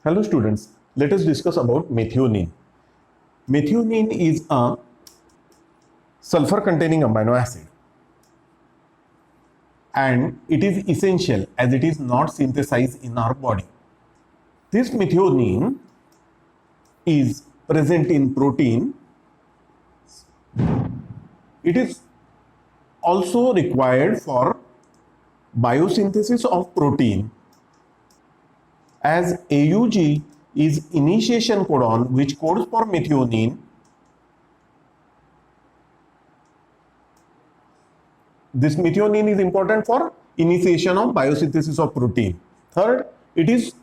Hello students, let us discuss about methionine. Methionine is a sulfur containing amino acid and it is essential as it is not synthesized in our body. This methionine is present in protein. It is also required for biosynthesis of protein, as AUG is initiation codon which codes for methionine. This methionine is important for initiation of biosynthesis of protein. Third, it is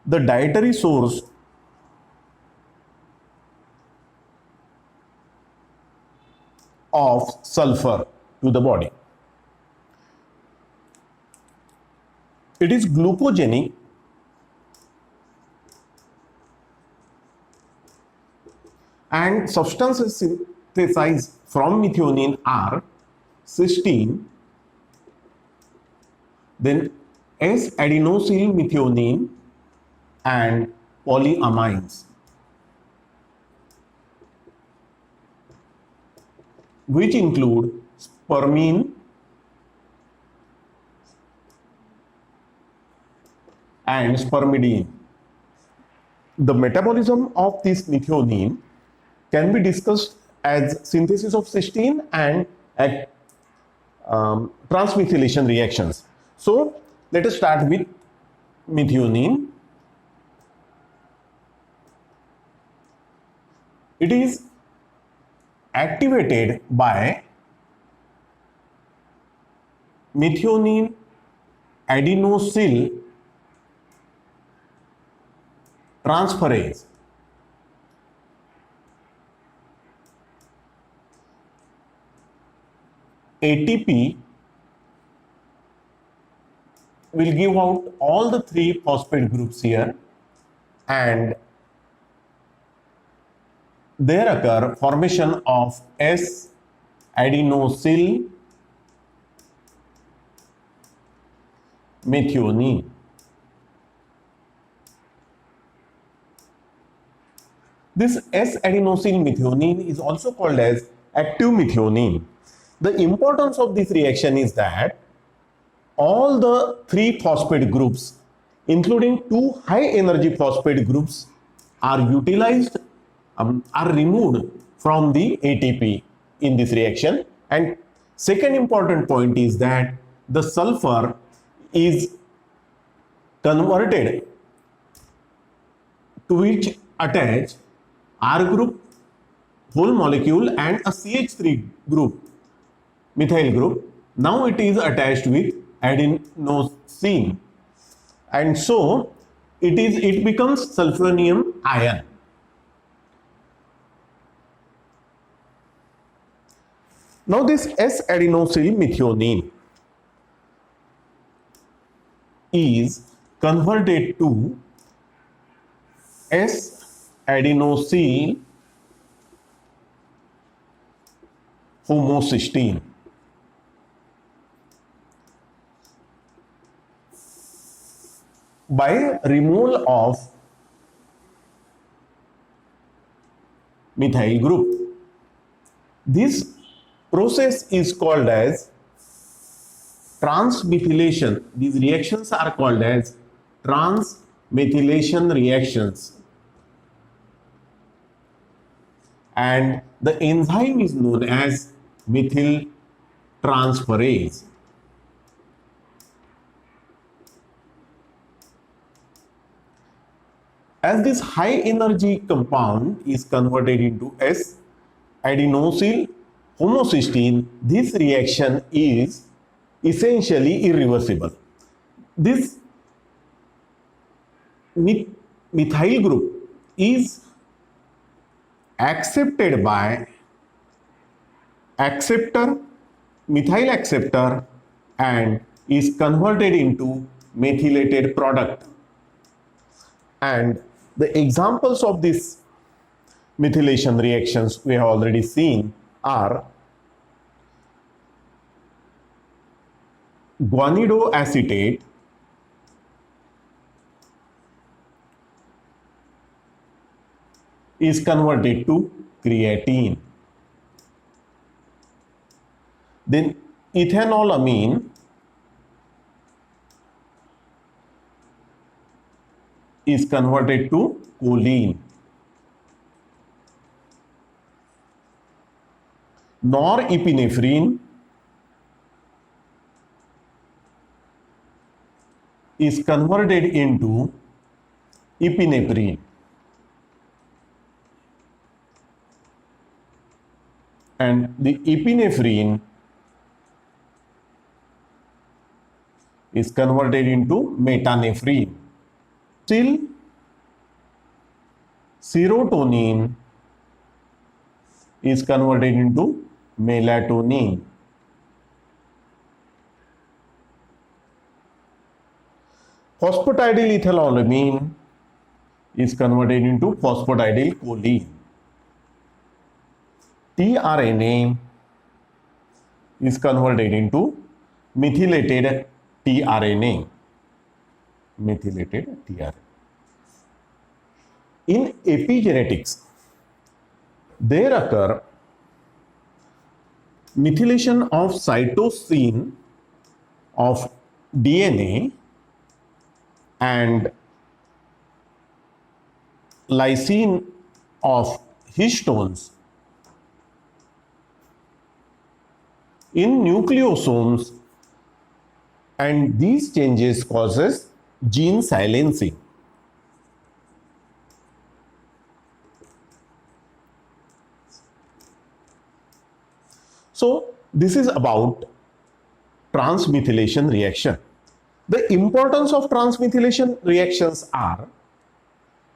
the dietary source of sulfur to the body. It is glucogenic and substances synthesized from methionine are cysteine, then S-adenosyl methionine and polyamines, which include spermine and spermidine. The metabolism of this methionine can be discussed as synthesis of cysteine and transmethylation reactions. So let us start with methionine. It is activated by methionine adenosyl transferase. ATP will give out all the three phosphate groups here, and there occur formation of S-adenosyl methionine. This S-adenosyl methionine is also called as active methionine. The importance of this reaction is that all the three phosphate groups, including two high energy phosphate groups, are utilized, are removed from the ATP in this reaction. And second important point is that the sulfur is converted, to which attach R group whole molecule and a CH3 group, methyl group. Now it is attached with adenosine, and so it becomes sulfonium ion. Now this S-adenosyl methionine is converted to S-adenosyl homocysteine. By removal of methyl group. This process is called as transmethylation. These reactions are called as transmethylation reactions, and the enzyme is known as methyl transferase. As this high energy compound is converted into S-adenosyl homocysteine, this reaction is essentially irreversible. This methyl group is accepted by acceptor, methyl acceptor, and is converted into methylated product. And the examples of these methylation reactions we have already seen are guanidoacetate, is converted to creatine. Then ethanolamine is converted to choline. Norepinephrine is converted into epinephrine. And the epinephrine is converted into metanephrine. Still, serotonin is converted into melatonin. Phosphatidylethanolamine is converted into phosphatidylcholine. tRNA is converted into methylated tRNA. Methylated tRNA. In epigenetics, there occur methylation of cytosine of DNA and lysine of histones in nucleosomes, and these changes causes gene silencing. So this is about transmethylation reaction. The importance of transmethylation reactions are: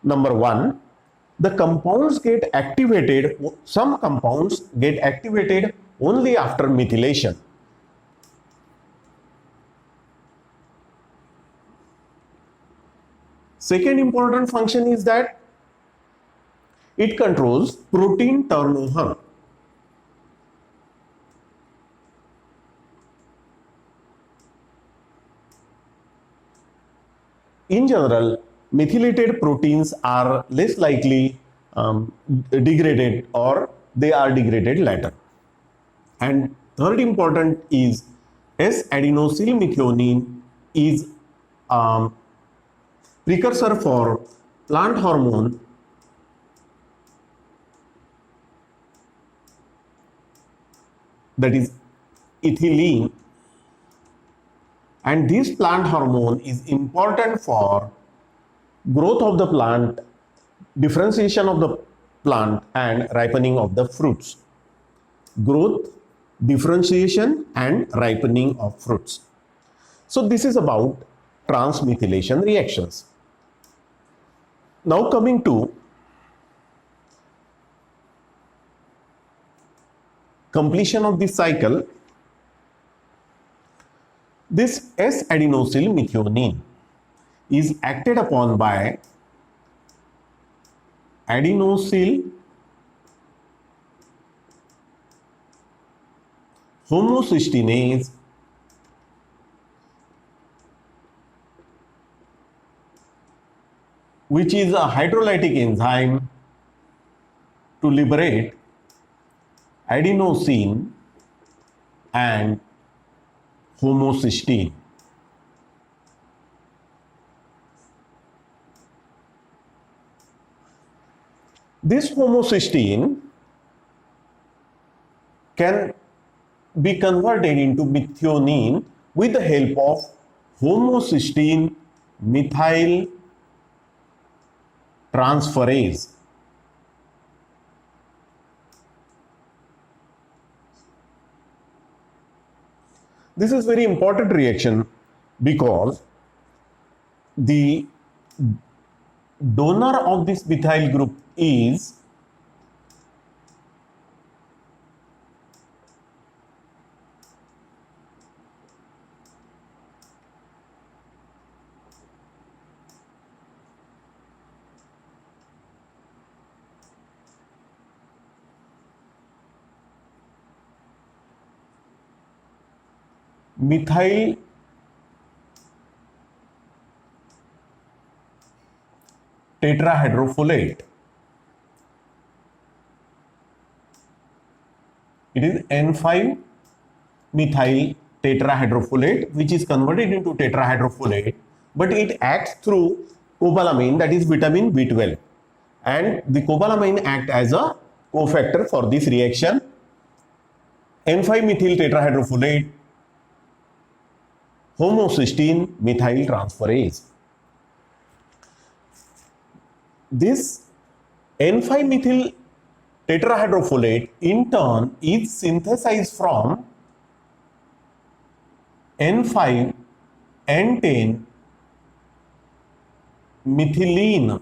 number one, the compounds get activated, some compounds get activated only after methylation. Second important function is that it controls protein turnover. In general, methylated proteins are less likely degraded, or they are degraded later. And third important is S-adenosylmethionine is precursor for plant hormone that is ethylene, and this plant hormone is important for growth of the plant, differentiation of the plant, and ripening of the fruits. Growth, differentiation, and ripening of fruits. So this is about transmethylation reactions. Now coming to completion of this cycle, this S-adenosylmethionine is acted upon by adenosyl homocysteinase which is a hydrolytic enzyme to liberate adenosine and homocysteine. This homocysteine can be converted into methionine with the help of homocysteine methyl transferase. This is very important reaction because the donor of this methyl group is methyl tetrahydrofolate. It is N5 methyl tetrahydrofolate, which is converted into tetrahydrofolate, but it acts through cobalamin, that is vitamin B12, and the cobalamin act as a cofactor for this reaction. N5 methyl tetrahydrofolate homocysteine methyl transferase. This N5 methyl tetrahydrofolate in turn is synthesized from N5 N10 methylene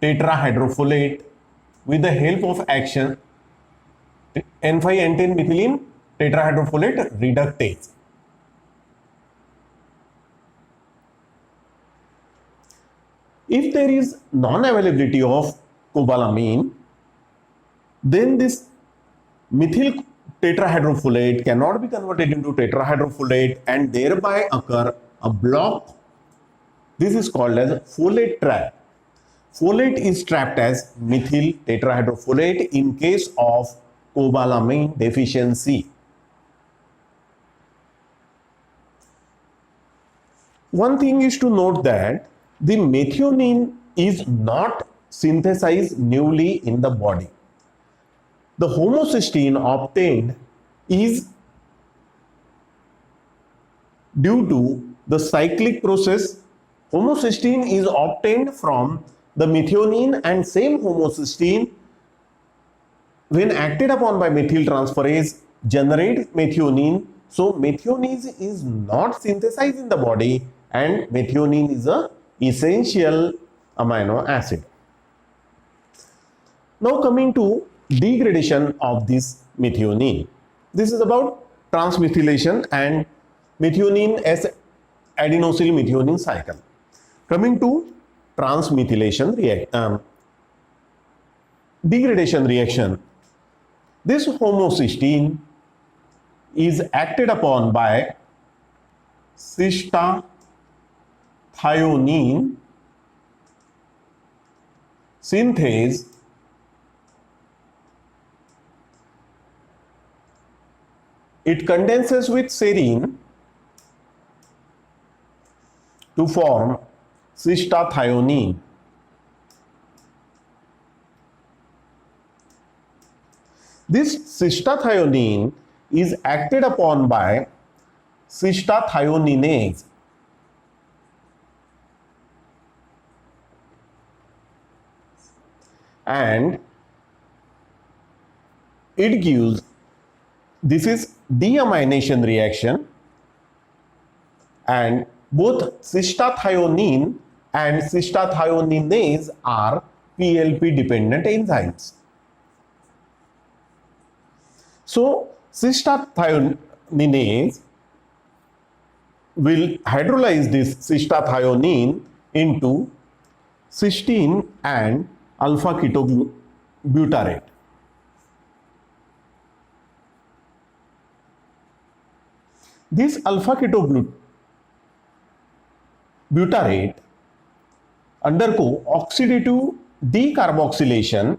tetrahydrofolate with the help of action N5N10 methylene tetrahydrofolate reductase. If there is non-availability of cobalamin, then this methyl tetrahydrofolate cannot be converted into tetrahydrofolate and thereby occur a block. This is called as folate trap. Folate is trapped as methyl tetrahydrofolate in case of cobalamin deficiency. One thing is to note that the methionine is not synthesized newly in the body. The homocysteine obtained is due to the cyclic process. Homocysteine is obtained from the methionine, and same homocysteine, when acted upon by methyl transferase, generate methionine. So methionine is not synthesized in the body, and methionine is a essential amino acid. Now coming to degradation of this methionine. This is about transmethylation and methionine as adenosyl methionine cycle. Coming to transmethylation degradation reaction. This homocysteine is acted upon by cystathionine synthase it condenses with serine to form cystathionine. This cystathionine is acted upon by cystathioninase. And it gives, this is deamination reaction, and both cystathionine and cystathioninase are PLP dependent enzymes. So cystathioninase will hydrolyze this cystathionine into cysteine and alpha ketobutyrate. This alpha ketobutyrate undergo oxidative decarboxylation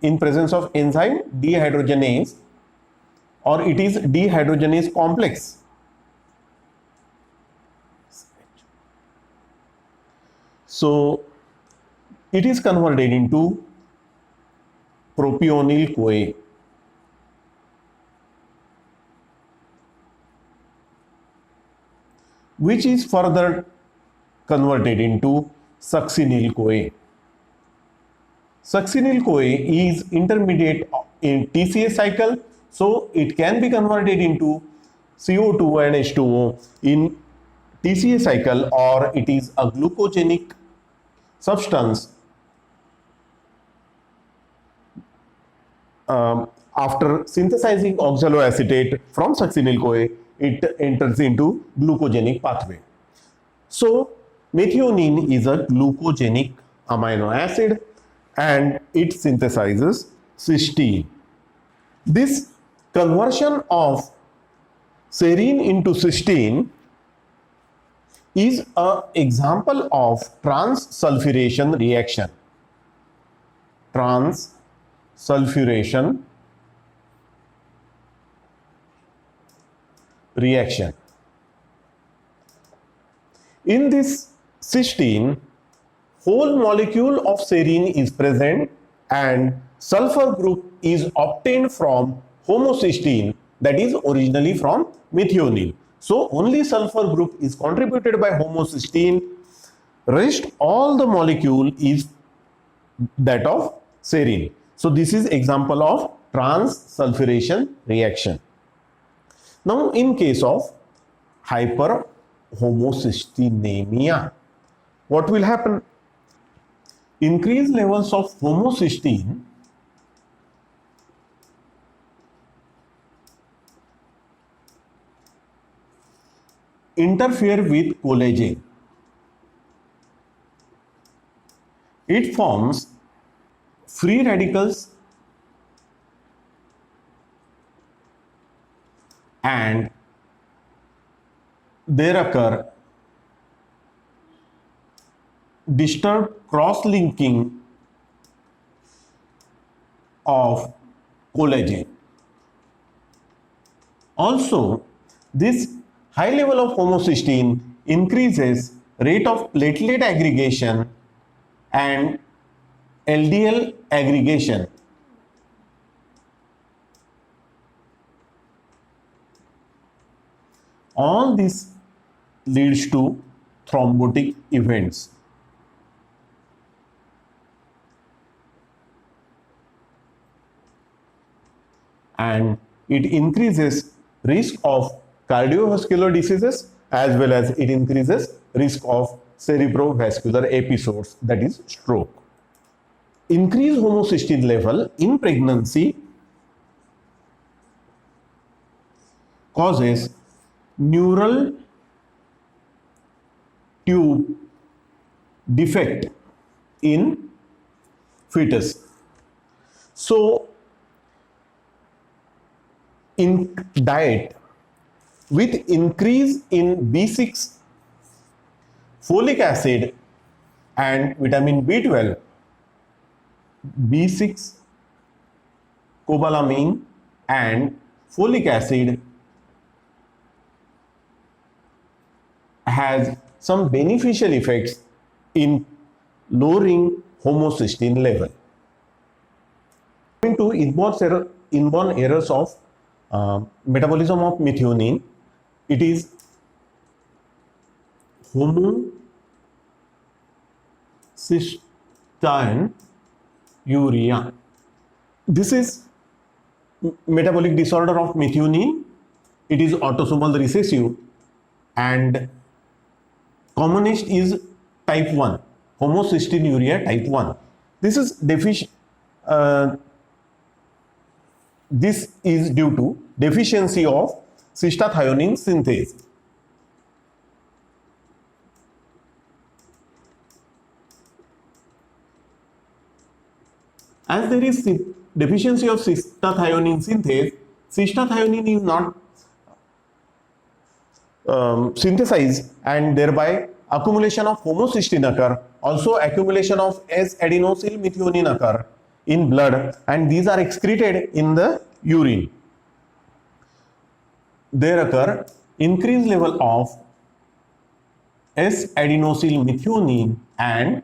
in presence of enzyme dehydrogenase, or it is dehydrogenase complex. So it is converted into propionyl CoA. Which is further converted into succinyl CoA. Succinyl CoA is intermediate in TCA cycle, so it can be converted into CO2 and H2O in TCA cycle, or it is a glucogenic substance after synthesizing oxaloacetate from succinyl CoA, it enters into glucogenic pathway. So methionine is a glucogenic amino acid and it synthesizes cysteine. This conversion of serine into cysteine is an example of transsulfuration reaction. Transsulfuration reaction. In this cysteine, whole molecule of serine is present and sulfur group is obtained from homocysteine, that is originally from methionine. So only sulfur group is contributed by homocysteine, rest all the molecule is that of serine. So this is example of transsulfuration reaction. Now in case of hyperhomocysteinemia, what will happen? Increased levels of homocysteine interfere with collagen. It forms free radicals and there occur disturbed cross-linking of collagen. Also, this high level of homocysteine increases rate of platelet aggregation and LDL aggregation. All this leads to thrombotic events. And it increases risk of cardiovascular diseases as well as it increases risk of cerebrovascular episodes, that is stroke. Increased homocysteine level in pregnancy causes neural tube defect in fetus. So in diet with increase in B6, folic acid and vitamin B12, B6, cobalamin and folic acid has some beneficial effects in lowering homocysteine level. Coming to inborn errors of metabolism of methionine, it is homocystinuria. This is metabolic disorder of methionine. It is autosomal recessive and commonest is type 1, homocystinuria type 1. This is this is due to deficiency of cystathionine synthase. As there is deficiency of cystathionine synthase, cystathionine is not synthesized and thereby accumulation of homocysteine occur. Also accumulation of S-adenosyl methionine occur in blood and these are excreted in the urine. There occur increased level of S-adenosyl methionine and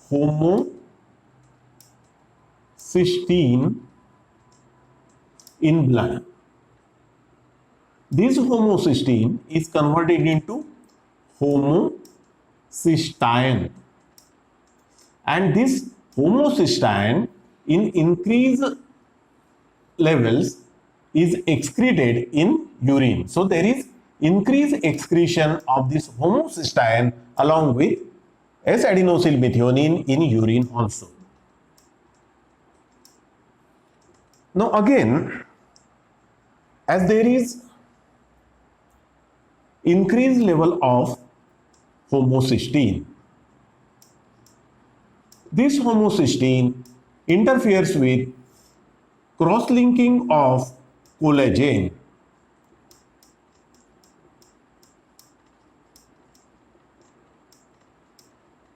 homocysteine in blood. This homocysteine is converted into homocysteine and this homocysteine in increased levels is excreted in urine. So there is increased excretion of this homocysteine along with S-adenosyl methionine in urine also. Now again, as there is increased level of homocysteine, this homocysteine interferes with cross-linking of collagen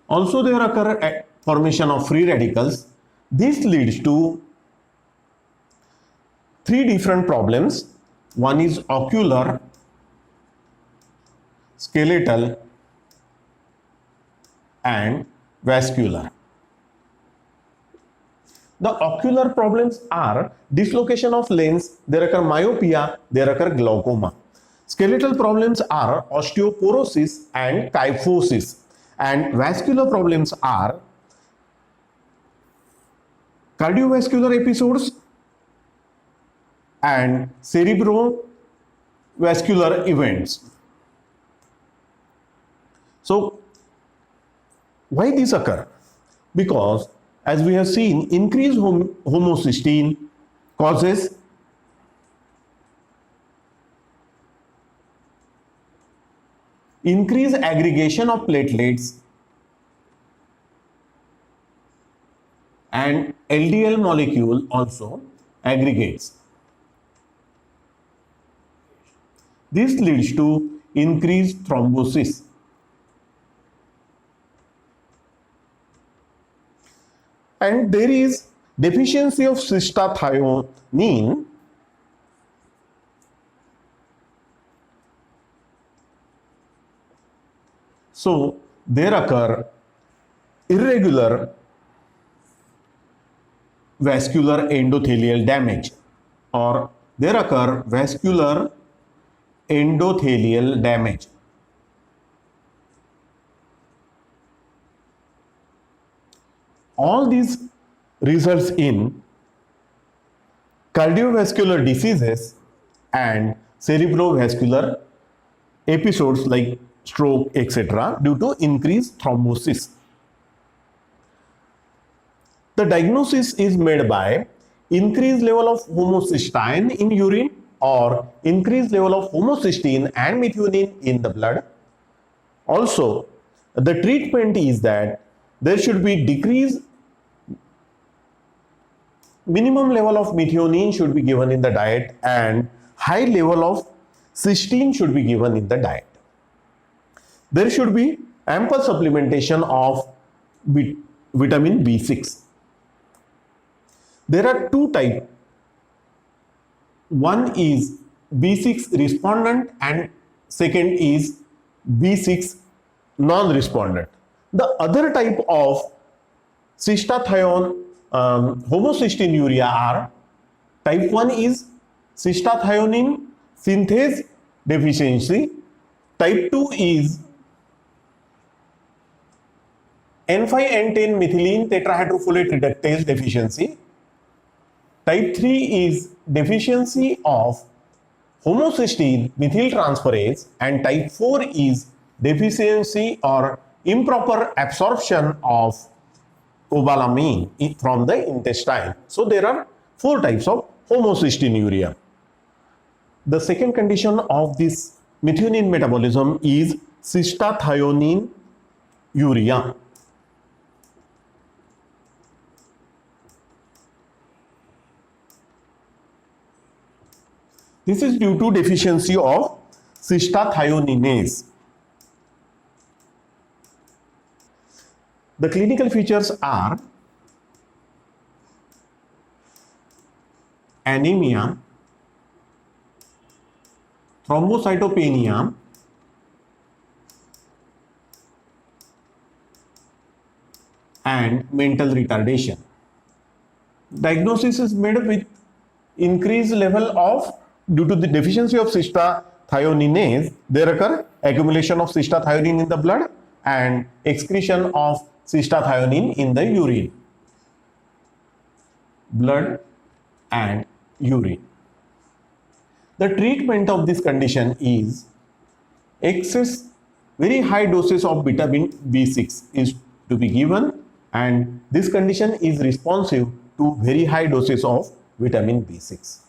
Also, there occur a formation of free radicals. This leads to three different problems. One is ocular, skeletal, and vascular. The ocular problems are dislocation of lens, there occur myopia, there occur glaucoma. Skeletal problems are osteoporosis and kyphosis, and vascular problems are cardiovascular episodes and cerebrovascular events. So, why these occur? Because as we have seen, increased homocysteine causes increased aggregation of platelets and LDL molecule also aggregates. This leads to increased thrombosis. And there is deficiency of cystathionine, so there occur irregular vascular endothelial damage, or there occur vascular endothelial damage. All these results in cardiovascular diseases and cerebrovascular episodes like stroke, etc., due to increased thrombosis. The diagnosis is made by increased level of homocysteine in urine or increased level of homocysteine and methionine in the blood. Also, the treatment is that there should be decreased minimum level of methionine should be given in the diet, and high level of cysteine should be given in the diet. There should be ample supplementation of vitamin B6. There are two types. One is B6 respondent and second is B6 non-respondent. The other type of cystathione homocystinuria are type 1 is cystathionine synthase deficiency, type 2 is N5N10 methylene tetrahydrofolate reductase deficiency, type 3 is deficiency of homocysteine methyltransferase, and type 4 is deficiency or improper absorption of cobalamin from the intestine. So there are four types of homocystinuria. The second condition of this methionine metabolism is cystathionine urea. This is due to deficiency of cystathioninase. The clinical features are anemia, thrombocytopenia, and mental retardation. Diagnosis is made with increased level of, due to the deficiency of cystathioninase, there occur accumulation of cystathionine in the blood and excretion of cystathionine in the urine, blood and urine. The treatment of this condition is excess, very high doses of vitamin B6 is to be given, and this condition is responsive to very high doses of vitamin B6.